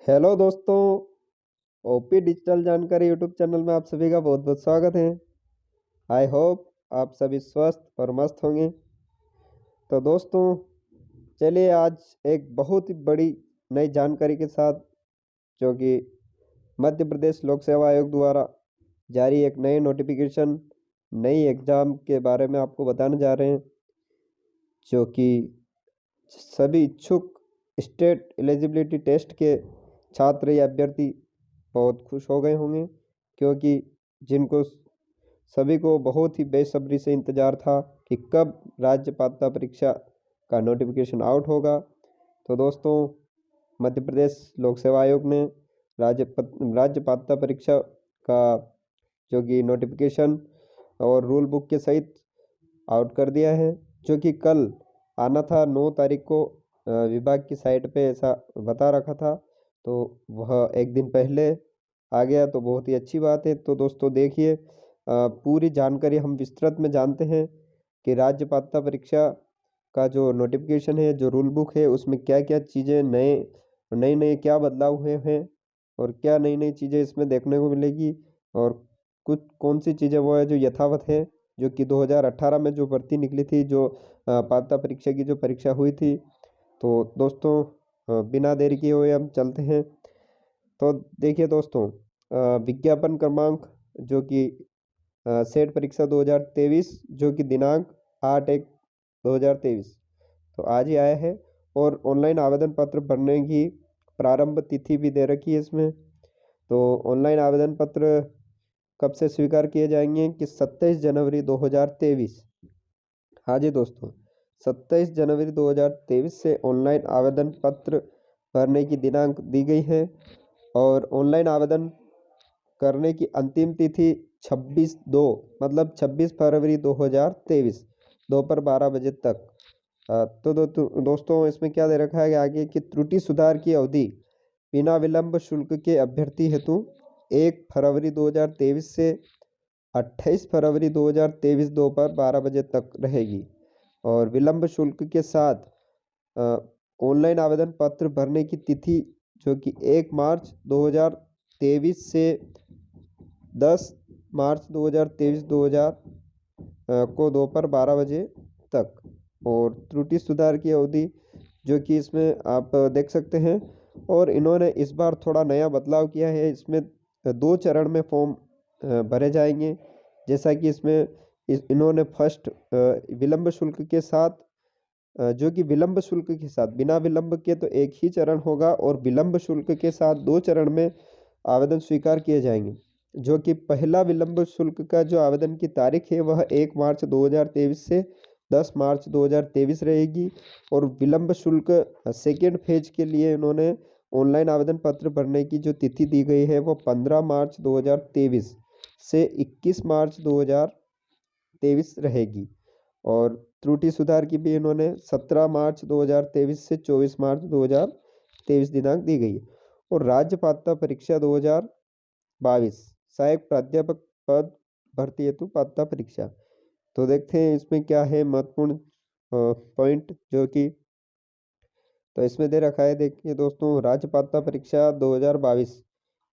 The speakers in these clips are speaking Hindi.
हेलो दोस्तों। ओपी डिजिटल जानकारी यूट्यूब चैनल में आप सभी का बहुत बहुत स्वागत है। आई होप आप सभी स्वस्थ और मस्त होंगे। तो दोस्तों, चलिए आज एक बहुत ही बड़ी नई जानकारी के साथ, जो कि मध्य प्रदेश लोक सेवा आयोग द्वारा जारी एक नई नोटिफिकेशन, नई एग्ज़ाम के बारे में आपको बताने जा रहे हैं, जो कि सभी इच्छुक स्टेट एलिजिबिलिटी टेस्ट के छात्र या अभ्यर्थी बहुत खुश हो गए होंगे, क्योंकि जिनको सभी को बहुत ही बेसब्री से इंतज़ार था कि कब राज्य पात्रता परीक्षा का नोटिफिकेशन आउट होगा। तो दोस्तों, मध्य प्रदेश लोक सेवा आयोग ने राज्य पात्रता परीक्षा का जो कि नोटिफिकेशन और रूल बुक के सहित आउट कर दिया है, जो कि कल आना था 9 तारीख को। विभाग की साइट पे ऐसा बता रखा था, तो वह एक दिन पहले आ गया, तो बहुत ही अच्छी बात है। तो दोस्तों देखिए, पूरी जानकारी हम विस्तृत में जानते हैं कि राज्य पात्रता परीक्षा का जो नोटिफिकेशन है, जो रूल बुक है, उसमें क्या क्या चीज़ें नए नए क्या बदलाव हुए हैं और क्या नई नई चीज़ें इसमें देखने को मिलेगी, और कुछ कौन सी चीज़ें वो है जो यथावत है, जो कि 2018 में जो भर्ती निकली थी, जो पात्रता परीक्षा की जो परीक्षा हुई थी। तो दोस्तों, बिना देरी किए हुए हम चलते हैं। तो देखिए दोस्तों, विज्ञापन क्रमांक जो कि सेट परीक्षा 2023, जो कि दिनांक 8/1/2023, तो आज ही आया है। और ऑनलाइन आवेदन पत्र भरने की प्रारंभ तिथि भी दे रखी है इसमें। तो ऑनलाइन आवेदन पत्र कब से स्वीकार किए जाएंगे कि 27 जनवरी 2023। हाँ जी दोस्तों, 27 जनवरी 2023 से ऑनलाइन आवेदन पत्र भरने की दिनांक दी गई है। और ऑनलाइन आवेदन करने की अंतिम तिथि 26/2 मतलब 26 फरवरी 2023 दोपहर 12 बजे तक। दोस्तों, इसमें क्या दे रखा है कि आगे की त्रुटि सुधार की अवधि बिना विलंब शुल्क के अभ्यर्थी हेतु 1 फरवरी 2023 से 28 फरवरी 2023 दोपहर 12 बजे तक रहेगी। और विलंब शुल्क के साथ ऑनलाइन आवेदन पत्र भरने की तिथि जो कि 1 मार्च 2023 से 10 मार्च 2023 को दोपहर 12 बजे तक। और त्रुटि सुधार की अवधि जो कि इसमें आप देख सकते हैं। और इन्होंने इस बार थोड़ा नया बदलाव किया है, इसमें 2 चरण में फॉर्म भरे जाएंगे। जैसा कि इसमें इन्होंने फर्स्ट विलंब शुल्क के साथ, जो कि विलंब शुल्क के साथ बिना विलंब के तो एक ही चरण होगा, और विलंब शुल्क के साथ 2 चरण में आवेदन स्वीकार किए जाएंगे। जो कि पहला विलंब शुल्क का जो आवेदन की तारीख है वह 1 मार्च 2023 से 10 मार्च 2023 रहेगी। और विलंब शुल्क सेकेंड फेज के लिए इन्होंने ऑनलाइन आवेदन पत्र भरने की जो तिथि दी गई है वो 15 मार्च 2023 से 21 मार्च 2023 रहेगी। और त्रुटि सुधार की भी इन्होंने 17 मार्च 2023 से 24 मार्च 2023 दिनांक दी गई है। और राज्य पात्रता परीक्षा 2022 सहायक प्राध्यापक पद भर्ती हेतु पात्रता परीक्षा। तो देखते हैं इसमें क्या है महत्वपूर्ण पॉइंट, जो कि तो इसमें दे रखा है। देखिए दोस्तों, राज्य पात्रता परीक्षा 2022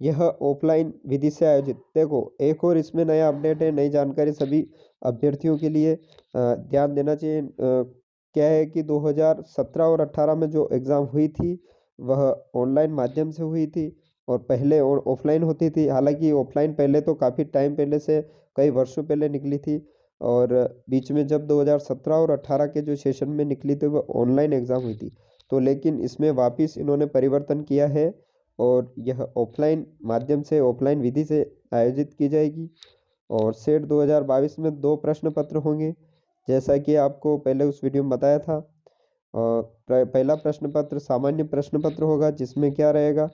यह ऑफलाइन विधि से आयोजित, देखो एक और इसमें नया अपडेट है, नई जानकारी सभी अभ्यर्थियों के लिए ध्यान देना चाहिए। क्या है कि 2017 और 18 में जो एग्ज़ाम हुई थी वह ऑनलाइन माध्यम से हुई थी, और पहले और ऑफलाइन होती थी। हालांकि ऑफलाइन पहले तो काफ़ी टाइम पहले से, कई वर्षों पहले निकली थी, और बीच में जब 2017 और 18 के जो सेशन में निकली थी वह ऑनलाइन एग्ज़ाम हुई थी। तो लेकिन इसमें वापस इन्होंने परिवर्तन किया है, और यह ऑफलाइन माध्यम से, ऑफलाइन विधि से आयोजित की जाएगी। और सेट 2022 में 2 प्रश्न पत्र होंगे, जैसा कि आपको पहले उस वीडियो में बताया था। और पहला प्रश्न पत्र सामान्य प्रश्न पत्र होगा, जिसमें क्या रहेगा,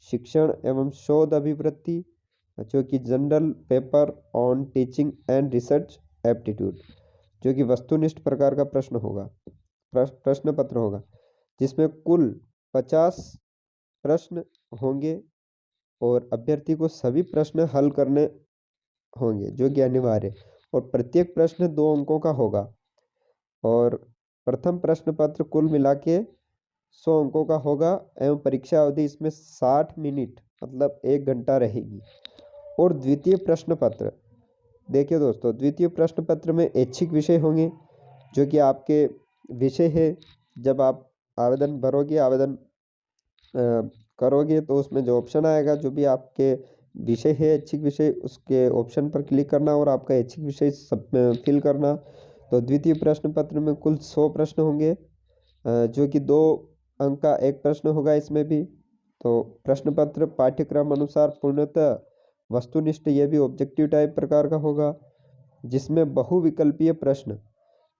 शिक्षण एवं शोध अभिवृत्ति, जो कि general paper on teaching and research aptitude, जो कि वस्तुनिष्ठ प्रकार का प्रश्न होगा, प्रश्न पत्र होगा, जिसमें कुल 50 प्रश्न होंगे। और अभ्यर्थी को सभी प्रश्न हल करने होंगे, जो कि अनिवार्य। और प्रत्येक प्रश्न 2 अंकों का होगा। और प्रथम प्रश्न पत्र कुल मिला के 100 अंकों का होगा एवं परीक्षा अवधि इसमें 60 मिनट मतलब 1 घंटा रहेगी। और द्वितीय प्रश्न पत्र, देखिए दोस्तों, द्वितीय प्रश्न पत्र में ऐच्छिक विषय होंगे जो कि आपके विषय है। जब आप आवेदन भरोगे, आवेदन करोगे तो उसमें जो ऑप्शन आएगा, जो भी आपके विषय है ऐच्छिक विषय, उसके ऑप्शन पर क्लिक करना और आपका ऐच्छिक विषय सब फिल करना। तो द्वितीय प्रश्न पत्र में कुल 100 प्रश्न होंगे, जो कि 2 अंक का एक प्रश्न होगा इसमें भी। तो प्रश्न पत्र पाठ्यक्रम अनुसार पूर्णतः वस्तुनिष्ठ, यह भी ऑब्जेक्टिव टाइप प्रकार का होगा, जिसमें बहुविकल्पीय प्रश्न,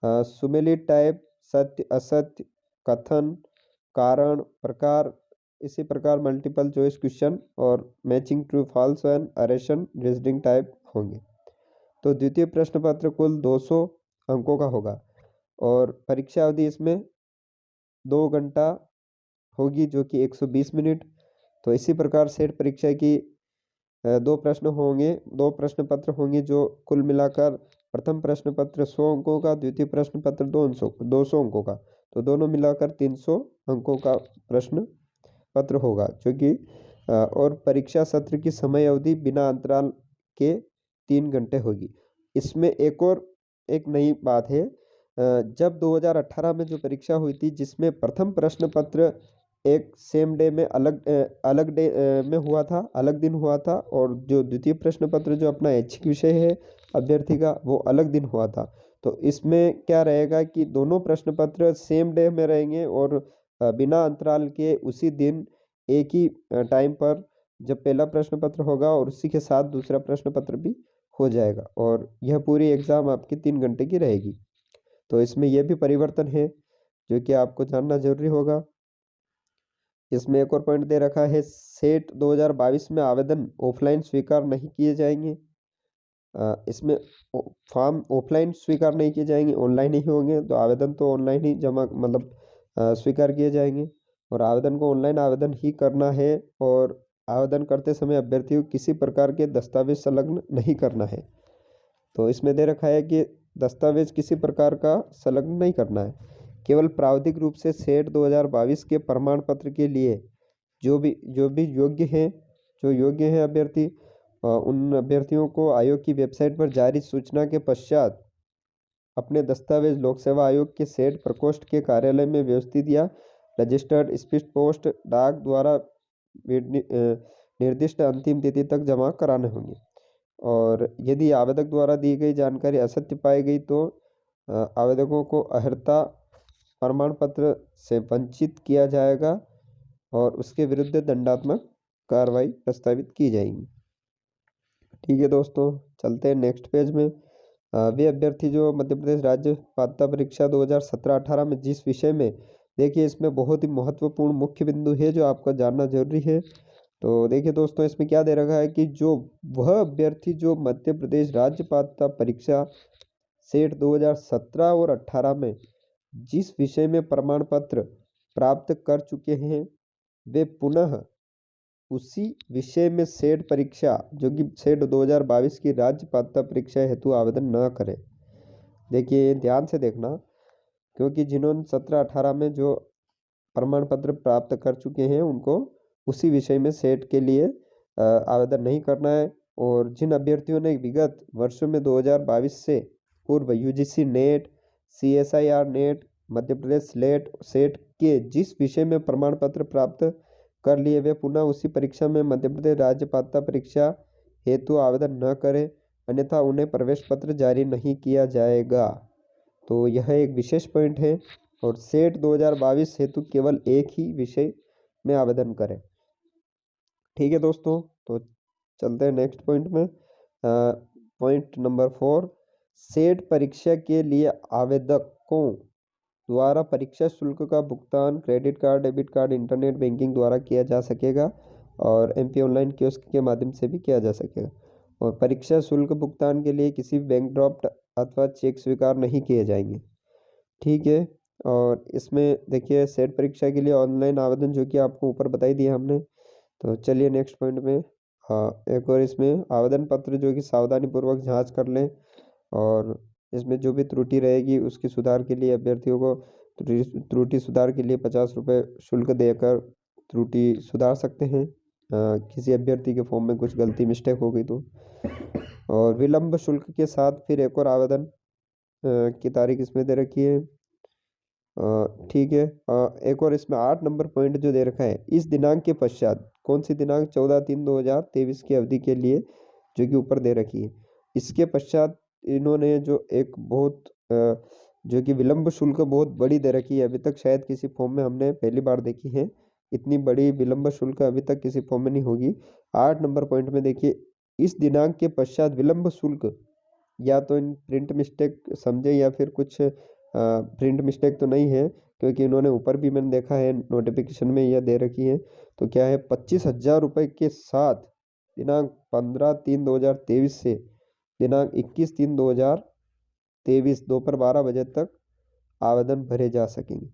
सुमेलित टाइप, सत्य असत्य, कथन, कारण, प्रकार, इसी प्रकार मल्टीपल चॉइस क्वेश्चन और matching true false and assertion reasoning type होंगे। तो द्वितीय प्रश्न पत्र कुल 200 अंकों का होगा और परीक्षा अवधि इसमें 2 घंटा होगी, जो कि 120 मिनट। तो इसी प्रकार सेट परीक्षा की 2 प्रश्न होंगे, 2 प्रश्न पत्र होंगे, जो कुल मिलाकर प्रथम प्रश्न पत्र 100 अंकों का, द्वितीय प्रश्न पत्र 200 अंकों का, तो दोनों मिलाकर 300 अंकों का प्रश्न पत्र होगा, जो कि और परीक्षा सत्र की समय अवधि बिना अंतराल के 3 घंटे होगी। इसमें एक नई बात है, जब 2018 में जो परीक्षा हुई थी, जिसमें प्रथम प्रश्न पत्र एक सेम डे में अलग डे में हुआ था, अलग दिन हुआ था, और जो द्वितीय प्रश्न पत्र जो अपना ऐच्छिक विषय है अभ्यर्थी का, वो अलग दिन हुआ था। तो इसमें क्या रहेगा कि दोनों प्रश्न पत्र सेम डे में रहेंगे और बिना अंतराल के उसी दिन एक ही टाइम पर जब पहला प्रश्न पत्र होगा और उसी के साथ दूसरा प्रश्न पत्र भी हो जाएगा, और यह पूरी एग्जाम आपकी 3 घंटे की रहेगी। तो इसमें यह भी परिवर्तन है जो कि आपको जानना जरूरी होगा। इसमें एक और पॉइंट दे रखा है, सेट 2022 में आवेदन ऑफलाइन स्वीकार नहीं किए जाएंगे। इसमें फॉर्म ऑफलाइन स्वीकार नहीं किए जाएंगे, ऑनलाइन ही होंगे। तो आवेदन तो ऑनलाइन ही जमा मतलब स्वीकार किए जाएंगे, और आवेदन को ऑनलाइन आवेदन ही करना है। और आवेदन करते समय अभ्यर्थी को किसी प्रकार के दस्तावेज संलग्न नहीं करना है। तो इसमें दे रखा है कि दस्तावेज किसी प्रकार का संलग्न नहीं करना है, केवल प्राविधिक रूप से सेट 2022 के प्रमाण पत्र के लिए जो भी योग्य हैं अभ्यर्थी, उन अभ्यर्थियों को आयोग की वेबसाइट पर जारी सूचना के पश्चात अपने दस्तावेज लोक सेवा आयोग के सेट प्रकोष्ठ के कार्यालय में व्यवस्थित या रजिस्टर्ड स्पीड पोस्ट डाक द्वारा निर्दिष्ट अंतिम तिथि तक जमा कराने होंगे। और यदि आवेदक द्वारा दी गई जानकारी असत्य पाई गई तो आवेदकों को अर्हता प्रमाण पत्र से वंचित किया जाएगा और उसके विरुद्ध दंडात्मक कार्रवाई प्रस्तावित की जाएगी। ठीक है दोस्तों, चलते हैं नेक्स्ट पेज में। वे अभ्यर्थी जो मध्य प्रदेश राज्य पात्रता परीक्षा 2017-18 में जिस विषय में, देखिए इसमें बहुत ही महत्वपूर्ण मुख्य बिंदु है जो आपको जानना जरूरी है। तो देखिए दोस्तों, इसमें क्या दे रखा है कि जो वह अभ्यर्थी जो मध्य प्रदेश राज्य पात्रता परीक्षा सेट 2017 और 18 में जिस विषय में प्रमाण पत्र प्राप्त कर चुके हैं, वे पुनः उसी विषय में सेट परीक्षा जो कि सेट 2022 की राज्य पात्रता परीक्षा हेतु आवेदन न करें। देखिए ध्यान से देखना, क्योंकि जिन्होंने 17-18 में जो प्रमाण पत्र प्राप्त कर चुके हैं उनको उसी विषय में सेट के लिए आवेदन नहीं करना है। और जिन अभ्यर्थियों ने विगत वर्षों में 2022 से पूर्व UGC net, CSIR net, Madhya Pradesh set के जिस विषय में प्रमाण पत्र प्राप्त कर लिए, वे पुनः उसी परीक्षा में मध्य प्रदेश राज्य पात्रता परीक्षा हेतु आवेदन न करें, अन्यथा उन्हें प्रवेश पत्र जारी नहीं किया जाएगा। तो यह एक विशेष पॉइंट है। और सेट 2022 हेतु केवल एक ही विषय में आवेदन करें। ठीक है दोस्तों, तो चलते हैं नेक्स्ट पॉइंट में। पॉइंट नंबर 4, सेट परीक्षा के लिए आवेदकों द्वारा परीक्षा शुल्क का भुगतान credit card, debit card, internet banking द्वारा किया जा सकेगा और MP ऑनलाइन कियोस्क के माध्यम से भी किया जा सकेगा। और परीक्षा शुल्क भुगतान के लिए किसी भी बैंक ड्राफ्ट अथवा चेक स्वीकार नहीं किए जाएंगे। ठीक है, और इसमें देखिए सेट परीक्षा के लिए ऑनलाइन आवेदन जो कि आपको ऊपर बताई दिया हमने। तो चलिए नेक्स्ट पॉइंट में। एक और इसमें आवेदन पत्र जो कि सावधानीपूर्वक जांच कर लें, और इसमें जो भी त्रुटि रहेगी उसके सुधार के लिए अभ्यर्थियों को त्रुटि सुधार के लिए 50 रुपये शुल्क देकर त्रुटि सुधार सकते हैं। किसी अभ्यर्थी के फॉर्म में कुछ गलती मिस्टेक हो गई तो। और विलंब शुल्क के साथ फिर एक और आवेदन की तारीख इसमें दे रखी है। ठीक है। एक और इसमें 8 नंबर पॉइंट जो दे रखा है, इस दिनांक के पश्चात, कौन सी दिनांक, 14/3/2023 की अवधि के लिए, जो कि ऊपर दे रखी है। इसके पश्चात इन्होंने जो एक बहुत जो कि विलंब शुल्क बहुत बड़ी दे रखी है। अभी तक शायद किसी फॉर्म में हमने पहली बार देखी है, इतनी बड़ी विलंब शुल्क अभी तक किसी फॉर्म में नहीं होगी। 8 नंबर पॉइंट में देखिए, इस दिनांक के पश्चात विलंब शुल्क, या तो इन प्रिंट मिस्टेक समझे या फिर कुछ प्रिंट मिस्टेक तो नहीं है, क्योंकि इन्होंने ऊपर भी मैंने देखा है नोटिफिकेशन में यह दे रखी है। तो क्या है, 25,000 रुपये के साथ दिनांक 15/3/2023 से दिनांक 21/3/2023 दोपहर 12 बजे तक आवेदन भरे जा सकेंगे।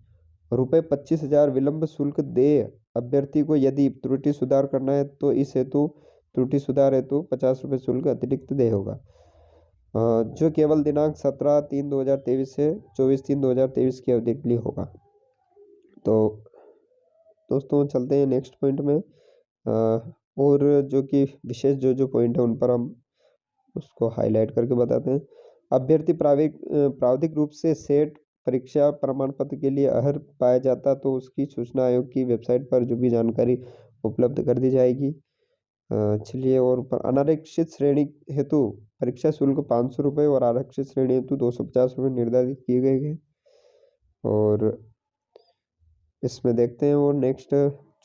रुपये 25,000 विलंब शुल्क दे अभ्यर्थी को यदि त्रुटि सुधार करना है तो इस हेतु त्रुटि सुधार हेतु 50 रुपये शुल्क अतिरिक्त देय होगा, जो केवल दिनांक 17/3/2023 से 24/3/2023 की अवधि के लिए होगा। तो दोस्तों चलते हैं नेक्स्ट पॉइंट में, और जो कि विशेष जो पॉइंट है उन पर हम उसको हाईलाइट करके बताते हैं। अभ्यर्थी प्राविधिक रूप से सेट परीक्षा प्रमाण पत्र के लिए अर्ह पाया जाता तो उसकी सूचना आयोग की वेबसाइट पर जो भी जानकारी उपलब्ध कर दी जाएगी। चलिए, और अनारक्षित श्रेणी हेतु परीक्षा शुल्क 500 रुपये और आरक्षित श्रेणी हेतु 250 रुपये निर्धारित किए गए हैं। और इसमें देखते हैं, और नेक्स्ट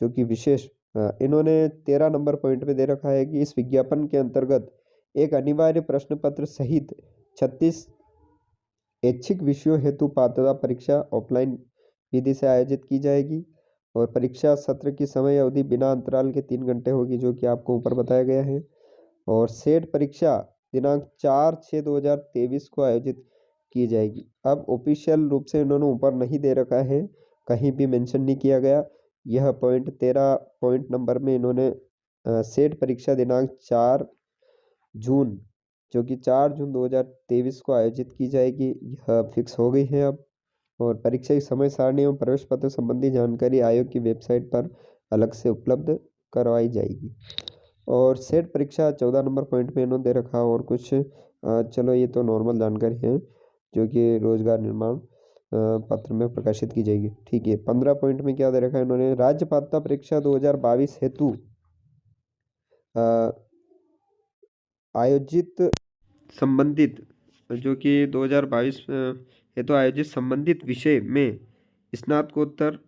जो कि विशेष इन्होंने 13 नंबर पॉइंट में दे रखा है कि इस विज्ञापन के अंतर्गत एक अनिवार्य प्रश्न पत्र सहित 36 ऐच्छिक विषयों हेतु पात्रता परीक्षा ऑफलाइन विधि से आयोजित की जाएगी, और परीक्षा सत्र की समय अवधि बिना अंतराल के 3 घंटे होगी, जो कि आपको ऊपर बताया गया है। और सेट परीक्षा दिनांक 4/6/2023 को आयोजित की जाएगी। अब ऑफिशियल रूप से इन्होंने ऊपर नहीं दे रखा है, कहीं भी मेंशन नहीं किया गया। यह पॉइंट 13 पॉइंट नंबर में इन्होंने सेट परीक्षा दिनांक 4 जून, जो कि 4 जून 2023 को आयोजित की जाएगी, यह फिक्स हो गई है अब। और परीक्षा की समय सारणी एवं प्रवेश पत्र संबंधी जानकारी आयोग की वेबसाइट पर अलग से उपलब्ध करवाई जाएगी। और सेट परीक्षा 14 नंबर पॉइंट में इन्होंने दे रखा, और कुछ चलो ये तो नॉर्मल जानकारी है, जो कि रोजगार निर्माण पत्र में प्रकाशित की जाएगी। ठीक है। 15 पॉइंट में क्या दे रखा है इन्होंने, राज्य पात्रता परीक्षा 2022 हेतु आयोजित संबंधित, जो कि 2022 हेतु आयोजित संबंधित विषय में स्नातकोत्तर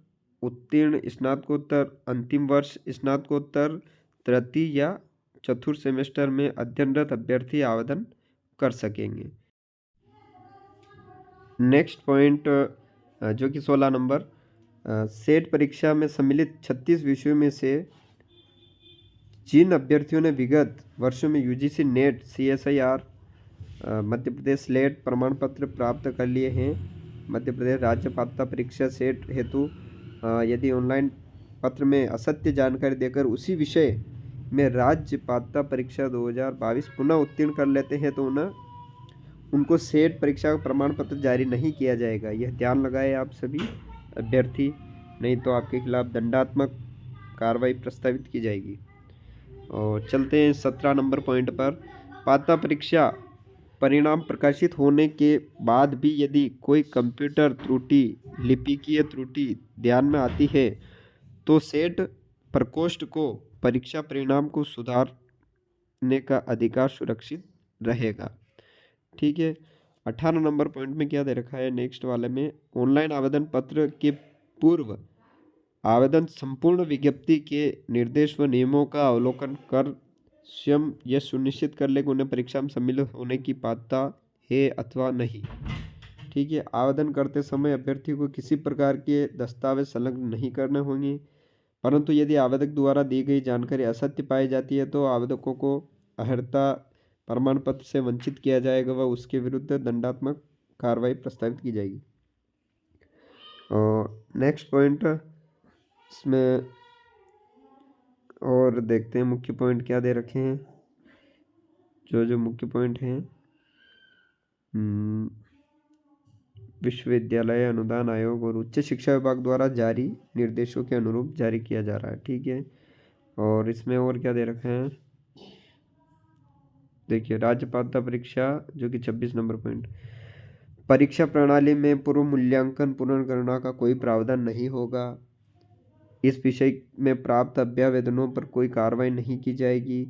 उत्तीर्ण, स्नातकोत्तर अंतिम वर्ष, स्नातकोत्तर तृतीय या चतुर्थ सेमेस्टर में अध्ययनरत अभ्यर्थी आवेदन कर सकेंगे। नेक्स्ट पॉइंट जो कि 16 नंबर, सेट परीक्षा में सम्मिलित 36 विषयों में से जिन अभ्यर्थियों ने विगत वर्षों में UGC net, CSIR, Madhya Pradesh slate प्रमाण पत्र प्राप्त कर लिए हैं, मध्य प्रदेश राज्य पात्रता परीक्षा सेट हेतु यदि ऑनलाइन पत्र में असत्य जानकारी देकर उसी विषय में राज्य पात्रता परीक्षा 2022 पुनः उत्तीर्ण कर लेते हैं तो उनको सेट परीक्षा का प्रमाण पत्र जारी नहीं किया जाएगा। यह ध्यान लगाए आप सभी अभ्यर्थी, नहीं तो आपके खिलाफ दंडात्मक कार्रवाई प्रस्तावित की जाएगी। और चलते हैं 17 नंबर पॉइंट पर, पात्रता परीक्षा परिणाम प्रकाशित होने के बाद भी यदि कोई कंप्यूटर त्रुटि, लिपिकीय त्रुटि ध्यान में आती है तो सेट प्रकोष्ठ को परीक्षा परिणाम को सुधारने का अधिकार सुरक्षित रहेगा। ठीक है। 18 नंबर पॉइंट में क्या दे रखा है नेक्स्ट वाले में, ऑनलाइन आवेदन पत्र के पूर्व आवेदन संपूर्ण विज्ञप्ति के निर्देश व नियमों का अवलोकन कर स्वयं यह सुनिश्चित कर ले कि उन्हें परीक्षा में सम्मिलित होने की पात्रता है अथवा नहीं। ठीक है। आवेदन करते समय अभ्यर्थी को किसी प्रकार के दस्तावेज संलग्न नहीं करने होंगे, परंतु यदि आवेदक द्वारा दी गई जानकारी असत्य पाई जाती है तो आवेदकों को अर्हता प्रमाण पत्र से वंचित किया जाएगा व उसके विरुद्ध दंडात्मक कार्रवाई प्रस्तावित की जाएगी। और नेक्स्ट पॉइंट इसमें और देखते हैं मुख्य पॉइंट क्या दे रखे हैं। जो मुख्य पॉइंट हैं, विश्वविद्यालय अनुदान आयोग और उच्च शिक्षा विभाग द्वारा जारी निर्देशों के अनुरूप जारी किया जा रहा है। ठीक है, और इसमें और क्या दे रखे हैं, देखिए राज्य पात्रता परीक्षा जो कि 26 नंबर पॉइंट, परीक्षा प्रणाली में पूर्व मूल्यांकन पुनर्गणना का कोई प्रावधान नहीं होगा। इस विषय में प्राप्त अभ्यावेदनों पर कोई कार्रवाई नहीं की जाएगी।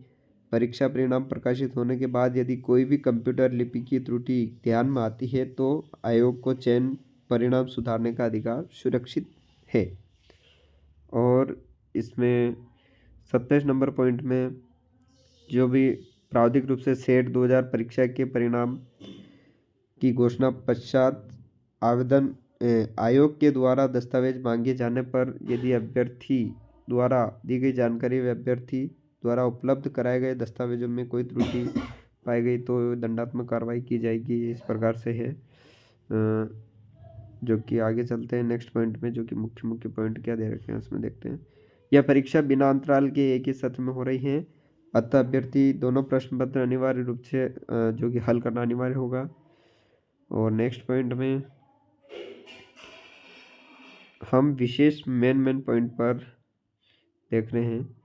परीक्षा परिणाम प्रकाशित होने के बाद यदि कोई भी कंप्यूटर लिपि की त्रुटि ध्यान में आती है तो आयोग को चयन परिणाम सुधारने का अधिकार सुरक्षित है। और इसमें 27 नंबर पॉइंट में जो भी प्रावधिक रूप से सेट 2000 परीक्षा के परिणाम की घोषणा पश्चात आवेदन आयोग के द्वारा दस्तावेज मांगे जाने पर यदि अभ्यर्थी द्वारा दी गई जानकारी व अभ्यर्थी द्वारा उपलब्ध कराए गए दस्तावेजों में कोई त्रुटि पाई गई तो दंडात्मक कार्रवाई की जाएगी। इस प्रकार से है, जो कि आगे चलते हैं नेक्स्ट पॉइंट में, जो कि मुख्य पॉइंट क्या दे रखे हैं उसमें देखते हैं। यह परीक्षा बिना अंतराल के एक ही सत्र में हो रही है, अतः अभ्यर्थी दोनों प्रश्न पत्र अनिवार्य रूप से जो कि हल करना अनिवार्य होगा। और नेक्स्ट पॉइंट में हम विशेष मेन पॉइंट पर देख रहे हैं,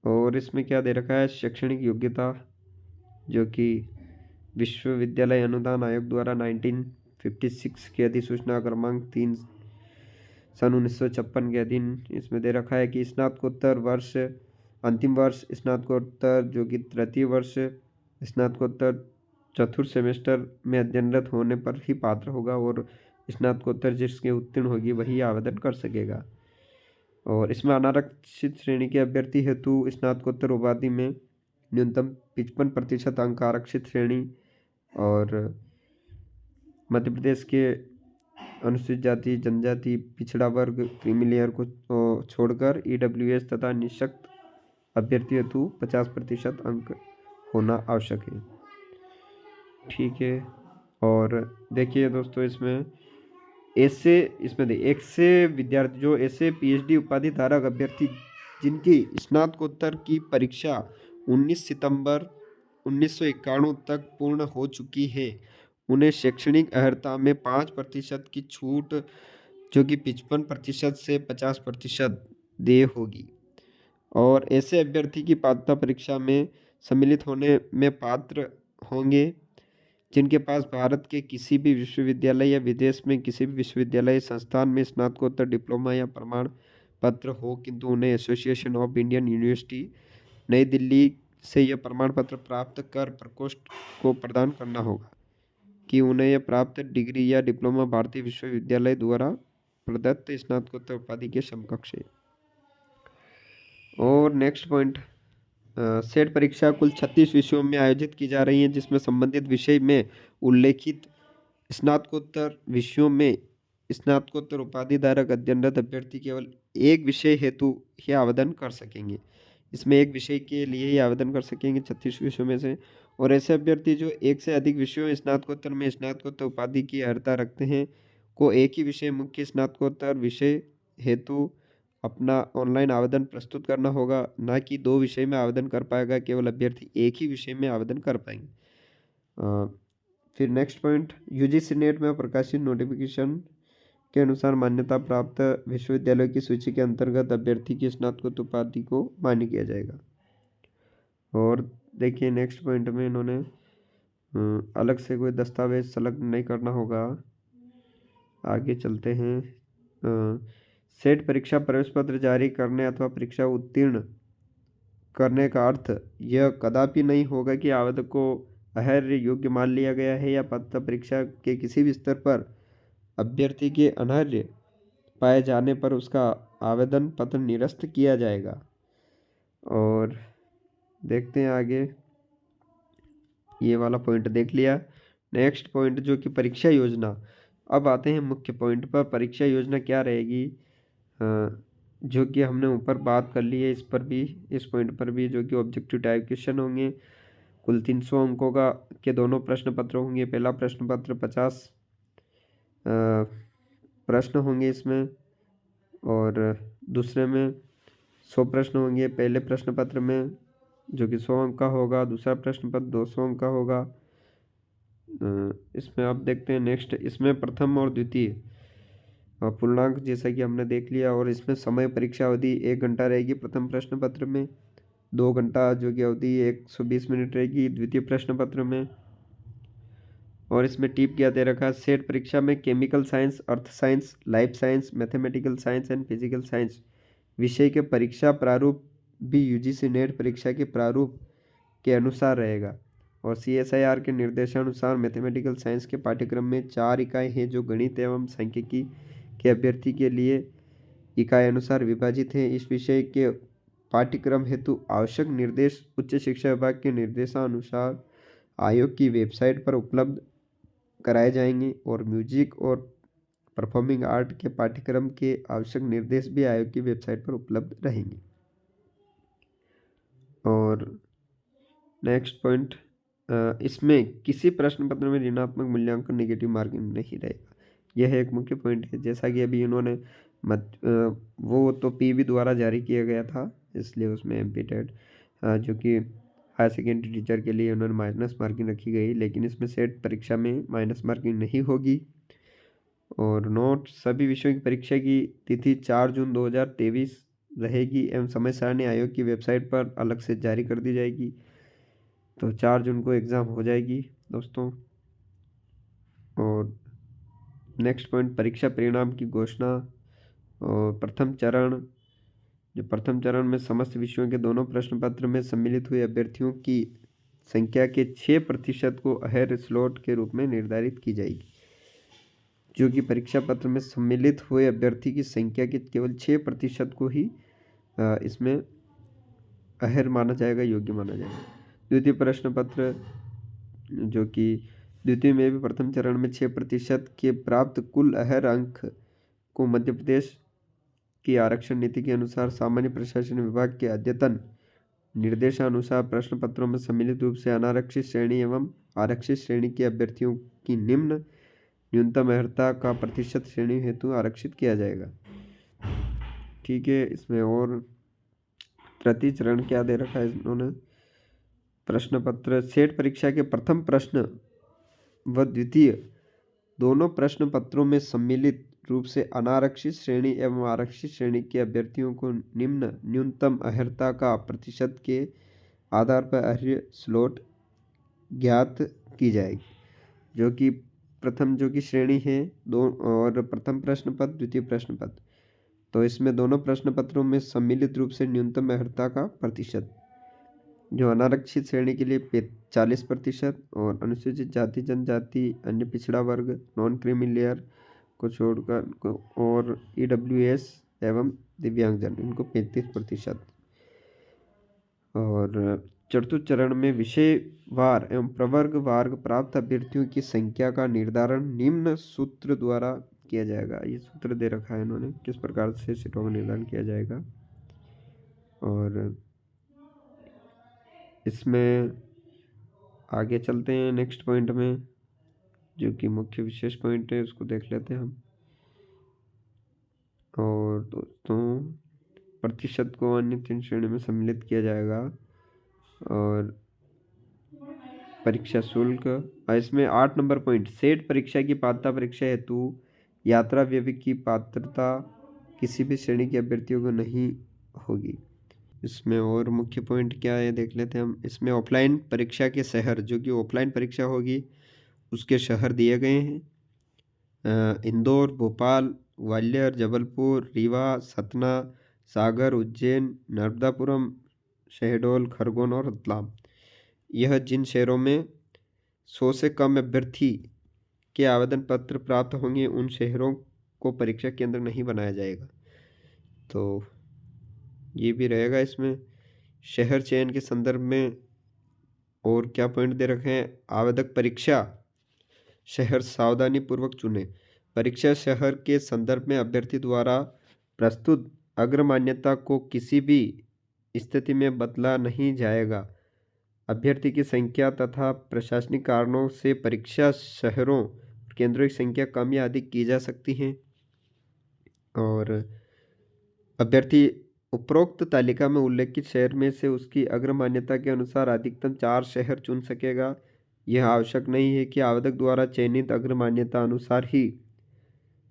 और इसमें क्या दे रखा है, शैक्षणिक योग्यता जो कि विश्वविद्यालय अनुदान आयोग द्वारा 1956 की अधिसूचना क्रमांक 3 सन 1956 के अधीन इसमें दे रखा है कि स्नातकोत्तर वर्ष, अंतिम वर्ष स्नातकोत्तर जो कि तृतीय वर्ष स्नातकोत्तर चतुर्थ सेमेस्टर में अध्ययनरत होने पर ही पात्र होगा, और स्नातकोत्तर जिसके उत्तीर्ण होगी वही आवेदन कर सकेगा। और इसमें अनारक्षित श्रेणी के अभ्यर्थी हेतु स्नातकोत्तर उपाधि में न्यूनतम 55% अंक आरक्षित श्रेणी और मध्य प्रदेश के अनुसूचित जाति, जनजाति, पिछड़ा वर्ग, क्रीमी लेयर को छोड़कर ईडब्ल्यूएस तथा निःशक्त अभ्यर्थी हेतु 50% अंक होना आवश्यक है। ठीक है, और देखिए दोस्तों इसमें ऐसे विद्यार्थी जो ऐसे पीएचडी उपाधि धारक अभ्यर्थी जिनकी स्नातकोत्तर की परीक्षा 19 सितंबर 1991 तक पूर्ण हो चुकी है, उन्हें शैक्षणिक अर्हता में 5% की छूट जो कि 55% से 50% देय होगी। और ऐसे अभ्यर्थी की पात्रता परीक्षा में सम्मिलित होने में पात्र होंगे जिनके पास भारत के किसी भी विश्वविद्यालय या विदेश में किसी भी विश्वविद्यालय संस्थान में स्नातकोत्तर डिप्लोमा या प्रमाण पत्र हो, किंतु उन्हें एसोसिएशन ऑफ इंडियन यूनिवर्सिटी नई दिल्ली से यह प्रमाण पत्र प्राप्त कर प्रकोष्ठ को प्रदान करना होगा कि उन्हें यह प्राप्त डिग्री या डिप्लोमा भारतीय विश्वविद्यालय द्वारा प्रदत्त स्नातकोत्तर उपाधि के समकक्ष है। और नेक्स्ट पॉइंट, सेट परीक्षा कुल 36 विषयों में आयोजित की जा रही है, जिसमें संबंधित विषय में उल्लेखित स्नातकोत्तर विषयों में स्नातकोत्तर उपाधि धारक अध्ययनरत अभ्यर्थी केवल एक विषय हेतु ही आवेदन कर सकेंगे। इसमें एक विषय के लिए ही आवेदन कर सकेंगे 36 विषयों में से। और ऐसे अभ्यर्थी जो एक से अधिक विषयों स्नातकोत्तर में स्नातकोत्तर उपाधि की अर्हता रखते हैं को एक ही विषय मुख्य स्नातकोत्तर विषय हेतु अपना ऑनलाइन आवेदन प्रस्तुत करना होगा, ना कि 2 विषय में आवेदन कर पाएगा। केवल अभ्यर्थी एक ही विषय में आवेदन कर पाएंगे। फिर नेक्स्ट पॉइंट, यूजीसी नेट में प्रकाशित नोटिफिकेशन के अनुसार मान्यता प्राप्त विश्वविद्यालयों की सूची के अंतर्गत अभ्यर्थी की स्नातकोत्तर उपाधि को मान्य किया जाएगा। और देखिए नेक्स्ट पॉइंट में इन्होंने अलग से कोई दस्तावेज संलग्न नहीं करना होगा। आगे चलते हैं, सेट परीक्षा प्रवेश पत्र जारी करने अथवा परीक्षा उत्तीर्ण करने का अर्थ यह कदापि नहीं होगा कि आवेदक को अनर्ह योग्य मान लिया गया है या पात्रता परीक्षा के किसी भी स्तर पर अभ्यर्थी के अनर्ह पाए जाने पर उसका आवेदन पत्र निरस्त किया जाएगा। और देखते हैं आगे, ये वाला पॉइंट देख लिया। नेक्स्ट पॉइंट जो कि परीक्षा योजना। अब आते हैं मुख्य पॉइंट पर, परीक्षा योजना क्या रहेगी, जो कि हमने ऊपर बात कर ली है। इस पॉइंट पर भी जो कि ऑब्जेक्टिव टाइप क्वेश्चन होंगे, कुल 300 अंकों का के दोनों प्रश्न पत्र होंगे। पहला प्रश्न पत्र 50 प्रश्न होंगे इसमें, और दूसरे में 100 प्रश्न होंगे। पहले प्रश्न पत्र में जो कि 100 अंक का होगा, दूसरा प्रश्न पत्र 200 अंक का होगा। इसमें आप देखते हैं नेक्स्ट, इसमें प्रथम और द्वितीय पूर्णांक जैसा कि हमने देख लिया। और इसमें समय परीक्षा अवधि 1 घंटा रहेगी प्रथम प्रश्न पत्र में, 2 घंटा जो कि अवधि 120 मिनट रहेगी द्वितीय प्रश्न पत्र में। और इसमें टिप क्या दे रखा है, सेट परीक्षा में chemical science, earth science, life science, mathematical science and physical science विषय के परीक्षा प्रारूप भी यूजीसी नेट परीक्षा के प्रारूप के अनुसार रहेगा। और CSIR के निर्देशानुसार मैथमेटिकल साइंस के पाठ्यक्रम में 4 इकाई हैं जो गणित एवं सांख्यिकी के अभ्यर्थी के लिए इकाई अनुसार विभाजित हैं। इस विषय के पाठ्यक्रम हेतु आवश्यक निर्देश उच्च शिक्षा विभाग के निर्देशानुसार आयोग की वेबसाइट पर उपलब्ध कराए जाएंगे। और म्यूजिक और परफॉर्मिंग आर्ट के पाठ्यक्रम के आवश्यक निर्देश भी आयोग की वेबसाइट पर उपलब्ध रहेंगे। और नेक्स्ट पॉइंट, इसमें किसी प्रश्न पत्र में ऋणात्मक मूल्यांकन नेगेटिव मार्किंग नहीं रहेगा। यह एक मुख्य पॉइंट है। जैसा कि अभी इन्होंने वो तो PV द्वारा जारी किया गया था, इसलिए उसमें एमपीटेड जो कि हायर सेकेंडरी टीचर के लिए उन्होंने माइनस मार्किंग रखी गई, लेकिन इसमें सेट परीक्षा में माइनस मार्किंग नहीं होगी। और नोट, सभी विषयों की परीक्षा की तिथि 4 जून 2023 रहेगी एवं समय सारणी आयोग की वेबसाइट पर अलग से जारी कर दी जाएगी। तो 4 जून को एग्ज़ाम हो जाएगी दोस्तों। और नेक्स्ट पॉइंट, परीक्षा परिणाम की घोषणा। और प्रथम चरण में समस्त विषयों के दोनों प्रश्न पत्र में सम्मिलित हुए अभ्यर्थियों की संख्या के 6% को अहेर स्लॉट के रूप में निर्धारित की जाएगी। जो कि परीक्षा पत्र में सम्मिलित हुए अभ्यर्थी की संख्या के केवल 6% को ही इसमें अहेर माना जाएगा, योग्य माना जाएगा। द्वितीय प्रश्न पत्र, जो कि द्वितीय में भी प्रथम चरण में 6% के प्राप्त कुल अहेर अंक को मध्य प्रदेश की आरक्षण नीति के अनुसार सामान्य प्रशासन विभाग के अद्यतन निर्देशानुसार प्रश्न पत्रों में सम्मिलित रूप से अनारक्षित श्रेणी एवं आरक्षित श्रेणी के अभ्यर्थियों की निम्न न्यूनतम अर्हता का प्रतिशत श्रेणी हेतु आरक्षित किया जाएगा। ठीक है, इसमें और प्रति चरण क्या दे रखा है इन्होंने, प्रश्न पत्र सेट परीक्षा के प्रथम प्रश्न व द्वितीय दोनों प्रश्न पत्रों में सम्मिलित रूप से अनारक्षित श्रेणी एवं आरक्षित श्रेणी के अभ्यर्थियों को निम्न न्यूनतम अर्हता का प्रतिशत के आधार पर अर्ह स्लॉट ज्ञात की जाएगी। जो कि प्रथम जो कि श्रेणी है दो, और प्रथम प्रश्न पत्र, द्वितीय प्रश्न पत्र, तो इसमें दोनों प्रश्न पत्रों में सम्मिलित रूप से न्यूनतम अर्हता का प्रतिशत, जो अनारक्षित श्रेणी के लिए 40% और अनुसूचित जाति जनजाति अन्य पिछड़ा वर्ग नॉन क्रीमी लेयर को छोड़कर और EWS एवं दिव्यांगजन इनको 35%। और चतुर्थ चरण में विषयवार एवं प्रवर्ग वार प्राप्त अभ्यर्थियों की संख्या का निर्धारण निम्न सूत्र द्वारा किया जाएगा। ये सूत्र दे रखा है इन्होंने, किस प्रकार से सीटों का निर्धारण किया जाएगा। और इसमें आगे चलते हैं नेक्स्ट पॉइंट में, जो कि मुख्य विशेष पॉइंट है, उसको देख लेते हैं हम। और दोस्तों, प्रतिशत को अन्य 3 श्रेणी में सम्मिलित किया जाएगा। और परीक्षा शुल्क, इसमें 8 नंबर पॉइंट, सेट परीक्षा की पात्रता परीक्षा हेतु यात्रा व्यय की पात्रता किसी भी श्रेणी के अभ्यर्थियों को नहीं होगी। इसमें और मुख्य पॉइंट क्या है देख लेते हैं हम। इसमें ऑफलाइन परीक्षा के शहर, जो कि ऑफलाइन परीक्षा होगी उसके शहर दिए गए हैं। इंदौर, भोपाल, ग्वालियर, जबलपुर, रीवा, सतना, सागर, उज्जैन, नर्मदापुरम, शहडोल, खरगोन और रतलाम। यह जिन शहरों में 100 से कम अभ्यर्थी के आवेदन पत्र प्राप्त होंगे उन शहरों को परीक्षा केंद्र नहीं बनाया जाएगा। तो ये भी रहेगा इसमें। शहर चयन के संदर्भ में और क्या पॉइंट दे रखे हैं, आवेदक परीक्षा शहर सावधानी पूर्वक चुने। परीक्षा शहर के संदर्भ में अभ्यर्थी द्वारा प्रस्तुत अग्रमान्यता को किसी भी स्थिति में बदला नहीं जाएगा। अभ्यर्थी की संख्या तथा प्रशासनिक कारणों से परीक्षा शहरों केंद्रों की संख्या कम या अधिक की जा सकती है। और अभ्यर्थी उपरोक्त तालिका में उल्लेखित शहर में से उसकी अग्रमान्यता के अनुसार अधिकतम 4 शहर चुन सकेगा। यह आवश्यक नहीं है कि आवेदक द्वारा चयनित अग्रमान्यता अनुसार ही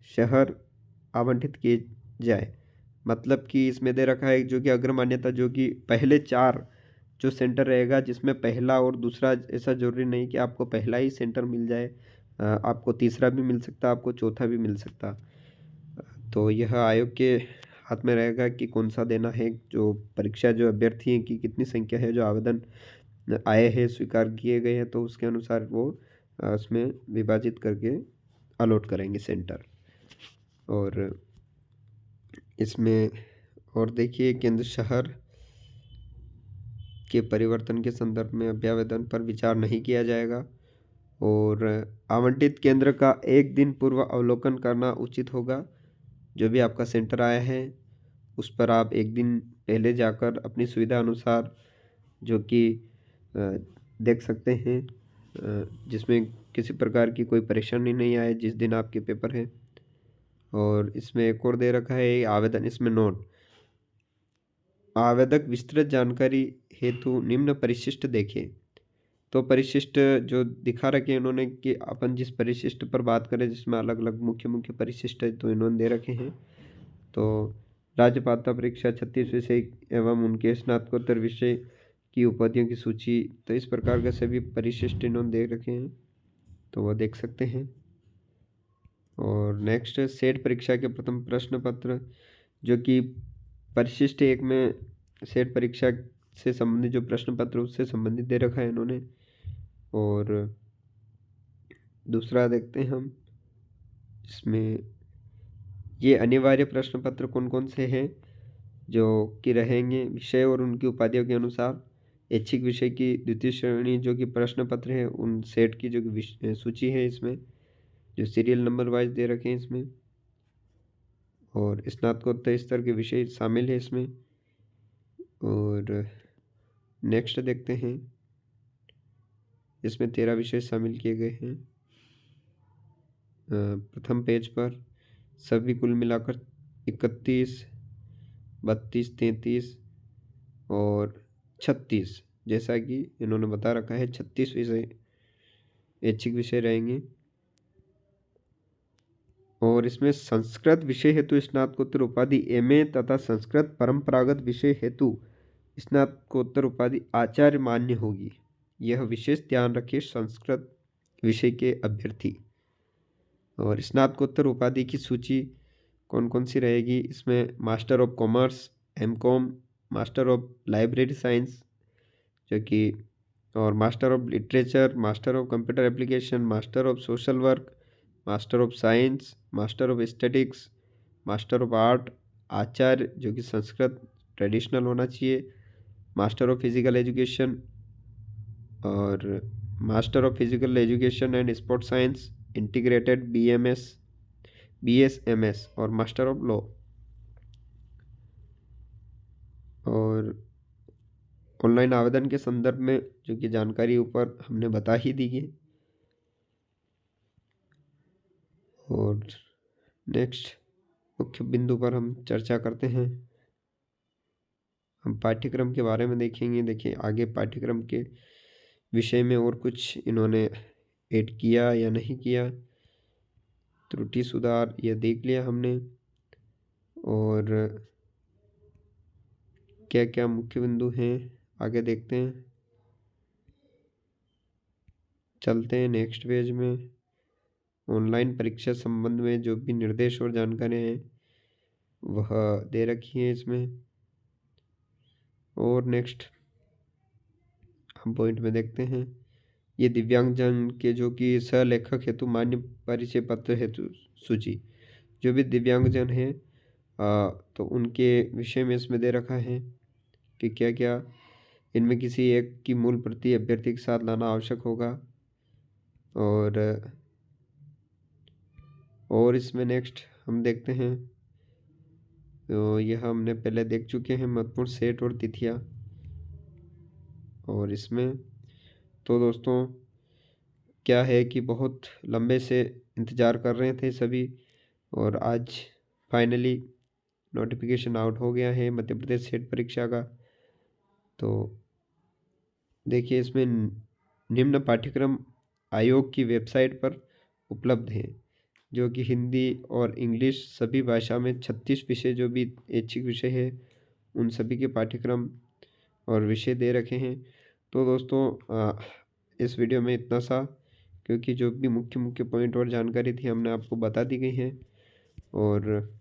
शहर आवंटित किए जाए। मतलब कि इसमें दे रखा है जो कि अग्रमान्यता, जो कि पहले 4 जो सेंटर रहेगा, जिसमें पहला और दूसरा, ऐसा ज़रूरी नहीं कि आपको पहला ही सेंटर मिल जाए, आपको तीसरा भी मिल सकता, आपको चौथा भी मिल सकता। तो यह आयोग के हाथ में रहेगा कि कौन सा देना है। जो परीक्षा जो अभ्यर्थी हैं की कितनी संख्या है, जो आवेदन आए हैं, स्वीकार किए गए हैं, तो उसके अनुसार वो उसमें विभाजित करके अलॉट करेंगे सेंटर। और इसमें और देखिए, केंद्र शहर के परिवर्तन के संदर्भ में अभ्यावेदन पर विचार नहीं किया जाएगा। और आवंटित केंद्र का 1 दिन पूर्व अवलोकन करना उचित होगा। जो भी आपका सेंटर आया है उस पर आप 1 दिन पहले जाकर अपनी सुविधा अनुसार जो कि देख सकते हैं, जिसमें किसी प्रकार की कोई परेशानी नहीं आए जिस दिन आपके पेपर है। और इसमें एक और दे रखा है आवेदन, इसमें नोट, आवेदक विस्तृत जानकारी हेतु निम्न परिशिष्ट देखें। तो परिशिष्ट जो दिखा रखे हैं इन्होंने कि अपन जिस परिशिष्ट पर बात करें, जिसमें अलग अलग मुख्य मुख्य परिशिष्ट है, तो इन्होंने दे रखे हैं। तो राज्य पात्रता परीक्षा 36 विषय एवं उनके स्नातकोत्तर विषय की उपाधियों की सूची, तो इस प्रकार के सभी परिशिष्ट इन्होंने दे रखे हैं, तो वह देख सकते हैं। और नेक्स्ट, सेट परीक्षा के प्रथम प्रश्न पत्र, जो कि परिशिष्ट 1 में सेट परीक्षा से संबंधित जो प्रश्न पत्र उससे संबंधित दे रखा है इन्होंने। और दूसरा देखते हैं हम, इसमें ये अनिवार्य प्रश्न पत्र कौन कौन से हैं जो कि रहेंगे विषय और उनकी उपाधियों के अनुसार। ऐच्छिक विषय की द्वितीय श्रेणी जो कि प्रश्न पत्र है, उन सेट की जो कि सूची है इसमें, जो सीरियल नंबर वाइज दे रखे हैं इसमें। और स्नातकोत्तर स्तर के विषय शामिल है इसमें। और नेक्स्ट देखते हैं, इसमें 13 विषय शामिल किए गए हैं। प्रथम पेज पर सभी कुल मिलाकर 31, 32, 33 और 36, जैसा कि इन्होंने बता रखा है 36 विषय ऐच्छिक विषय रहेंगे। और इसमें संस्कृत विषय हेतु स्नातकोत्तर उपाधि एमए तथा संस्कृत परंपरागत विषय हेतु स्नातकोत्तर उपाधि आचार्य मान्य होगी। यह विशेष ध्यान रखें संस्कृत विषय के अभ्यर्थी। और स्नातकोत्तर उपाधि की सूची कौन कौन सी रहेगी, इसमें master of commerce, MCom, master of library science जो कि, और master of literature, master of computer application, master of social work, master of science, master of aesthetics, master of art, आचार्य जो कि संस्कृत ट्रेडिशनल होना चाहिए, मास्टर ऑफ फिजिकल एजुकेशन, और master of physical education and sports science, integrated BMS, BSMS, और मास्टर ऑफ लॉ। और ऑनलाइन आवेदन के संदर्भ में जो कि जानकारी ऊपर हमने बता ही दी है। और नेक्स्ट मुख्य बिंदु पर हम चर्चा करते हैं। हम पाठ्यक्रम के बारे में देखेंगे। देखिए आगे पाठ्यक्रम के विषय में और कुछ इन्होंने ऐड किया या नहीं किया, त्रुटि सुधार, यह देख लिया हमने। और क्या क्या मुख्य बिंदु हैं आगे देखते हैं, चलते हैं नेक्स्ट पेज में। ऑनलाइन परीक्षा संबंध में जो भी निर्देश और जानकारी हैं वह दे रखी है इसमें। और नेक्स्ट हम पॉइंट में देखते हैं, ये दिव्यांगजन के जो कि सहलेखक हेतु मान्य परिचय पत्र हेतु सूची, जो भी दिव्यांगजन हैं तो उनके विषय में इसमें दे रखा है कि क्या क्या इनमें किसी एक की मूल प्रति अभ्यर्थी के साथ लाना आवश्यक होगा। और इसमें नेक्स्ट हम देखते हैं, तो यह हमने पहले देख चुके हैं, महत्वपूर्ण सेट और तिथियाँ। और इसमें तो दोस्तों क्या है कि बहुत लंबे से इंतज़ार कर रहे थे सभी, और आज फाइनली नोटिफिकेशन आउट हो गया है मध्य प्रदेश सेट परीक्षा का। तो देखिए इसमें निम्न पाठ्यक्रम आयोग की वेबसाइट पर उपलब्ध हैं, जो कि हिंदी और इंग्लिश सभी भाषा में 36 विषय जो भी ऐच्छिक विषय है उन सभी के पाठ्यक्रम और विषय दे रखे हैं। तो दोस्तों इस वीडियो में इतना सा, क्योंकि जो भी मुख्य मुख्य पॉइंट और जानकारी थी हमने आपको बता दी गई है। और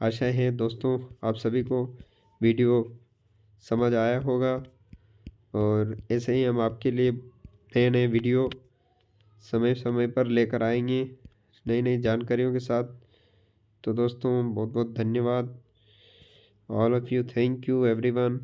आशा है दोस्तों आप सभी को वीडियो समझ आया होगा, और ऐसे ही हम आपके लिए नए नए वीडियो समय समय पर लेकर आएंगे नई नई जानकारियों के साथ। तो दोस्तों बहुत बहुत धन्यवाद। All of you, thank you everyone.